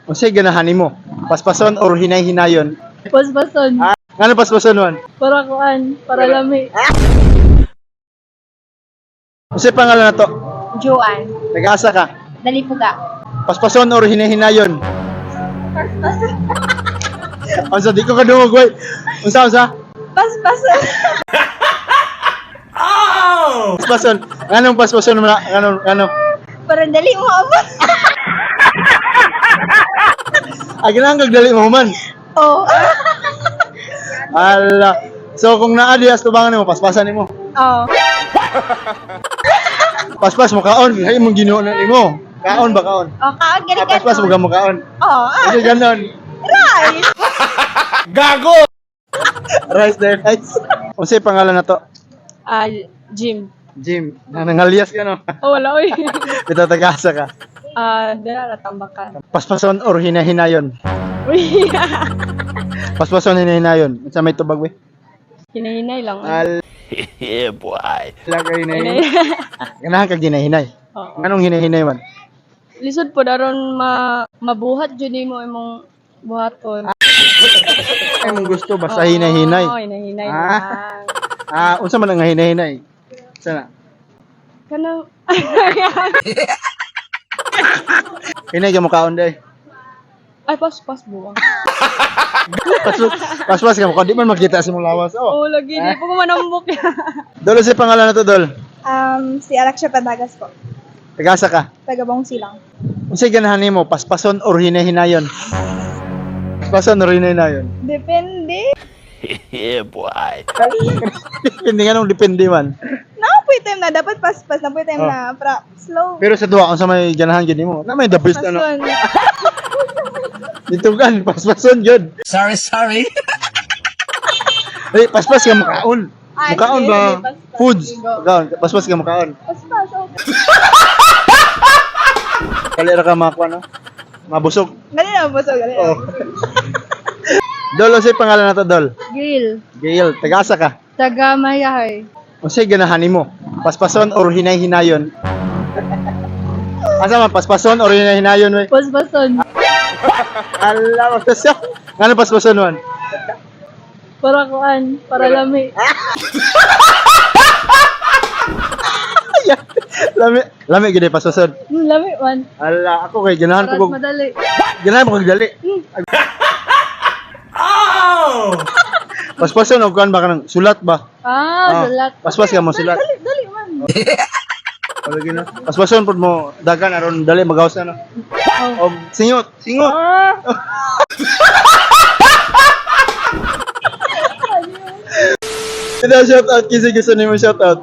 Unsay ganahan nimo? Paspason or hinay-hinayon? Paspason. Ngano paspason man? Para kuan, para lami. Unsay pangalan nato? Joan. Nag-asa ka? Dalipuga. Paspason or hinay-hinayon? Paspason. Unsa di ko kadungog way. Unsa? Paspason. Paspason. Nganong paspason man? Ngano? Para dali mo abot. Aginang kagdali mo man. Oh. Ala. So kung naa di as tubangan nimo, paspasan nimo. Oh. Paspas mo kaon, hay mong Ginoo na nimo. Kaon ba kaon? Oh, kaon gani ka. Paspas mo mo kaon. Oh. Kasi ganon. Right. Gago. Rice there, rice. Unsay pangalan nato? Jim. Jim. Nangalias ka no. Oh, wala oy. Kita tagasa ka. Dala tambakan. Paspason or hinahinayon? Uy. Paspason hinahinayon. Unsa may tubag we? Hinahinay lang. Yeah, boy. Lagay hinahinay. Ganahan kag hinahinay. Oo. Anong hinahinay man? Lisod po daron mabuhat jud nimo imong buhaton. Ay mong gusto basta hinahinay. Oo, hinahinay Ah. lang. Unsa man ang hinahinay? Sana. Kanang Hinay ka mo kaon day. ay paspas buwang. Paspas ka mo kaon di man makita sa mong lawas. Oh. Oh, lagi di po ko manambok. Dol si pangalan nato dol. Si Alexia Padagas po. Tagasa ka. Taga-Bong Silang. Unsay ganahan nimo? Paspason or hinahinayon? Paspason or hinahinayon? Depende. Yeah, boy. Depende nga nung depende man. Napoy time na. Dapat paspas. Napoy time Oh. na. Slow. Pero sa duwa, unsa may ganahan gyud nimo? Na may the best ano. Paspason. Dito kan, paspason gyud. Sorry. Ay, paspas ka makaon. Makaon sige, ba? sige, paspas. Foods. Go. Makaon, paspas ka makaon. Paspas. Okay. Kali ra ka makuha no. Mabusog. Gali na po. Gali na. Oh. Dol, unsay pangalan nato dol? Gil, Gail, tagasa ka. taga Mayahay. Unsay ganahan nimo? Paspason or hinay-hinayon? Asa man paspason or hinay-hinayon we? Paspason. Allah, paspason. Ngano paspason man? Para kuan, para lami. Lami gid paspason. Lami man. Allah, ako kay ganahan Para ko madali. ganahan ko kag dali. Paspason og kuan ba kanang sulat ba? Dalat. Paspas ka mo sulat. Dali man. Wala gina. Paspason pud mo dagan aron dali magawas na no. Oh. Og singot. Ito shout out kasi gusto nimo shout out.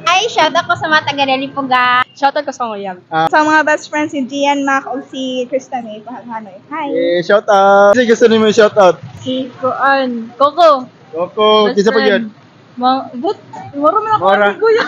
Ay, shout out ko sa mga taga Dalipuga. Shoutout ko sa nguyab. Sa mga best friends si Gian Mac o si Krista May Hanoy. Hi. Shout out. Kasi gusto nimo shout out. Si kuan, Coco. Coco, Best kinsa pa friend. gyud? Maro man ako Mara. kuya.